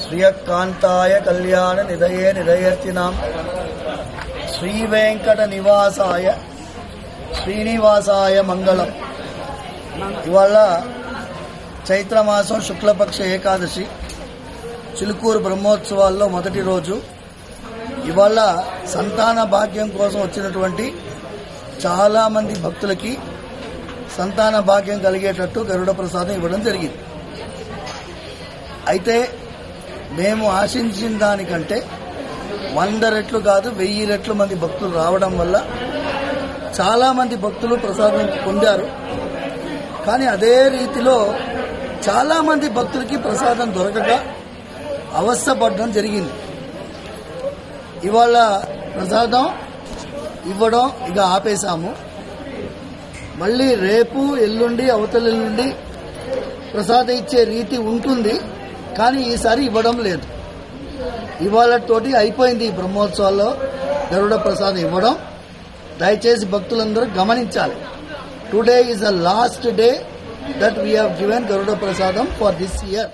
శ్రియకాంతాయ కళ్యాణ నిధయే నిధయర్తినాం శ్రీవేంకట నివాసాయ శ్రీనివాసాయ మంగళం. ఇవాళ చైత్రమాసం శుక్లపక్ష ఏకాదశి చిలుకూరు బ్రహ్మోత్సవాల్లో మొదటి రోజు. ఇవాళ సంతాన భాగ్యం కోసం వచ్చినటువంటి చాలా మంది భక్తులకి సంతాన భాగ్యం కలిగేటట్టు గరుడ ప్రసాదం ఇవ్వడం జరిగింది. అయితే మేము ఆశించిన దానికంటే 100 రెట్లు కాదు 1000 రెట్లు మంది భక్తులు రావడం వల్ల చాలా మంది భక్తులు ప్రసాదం పొందారు. కానీ అదే రీతిలో చాలా మంది భక్తులకి ప్రసాదం దొరకక అవస్థపడడం జరిగింది. ఇవాళ ప్రసాదం ఇవ్వడం ఇక ఆపేశాము. మళ్ళీ రేపు ఎల్లుండి అవతల ఎల్లుండి ప్రసాదం ఇచ్చే రీతి ఉంటుంది, కానీ ఈసారి ఇవ్వడం లేదు. ఇవాళతోటి అయిపోయింది ఈ బ్రహ్మోత్సవాల్లో గరుడ ప్రసాదం ఇవ్వడం. దయచేసి భక్తులందరూ గమనించాలి. Today is the last day that we have given Garuda prasadam for this year.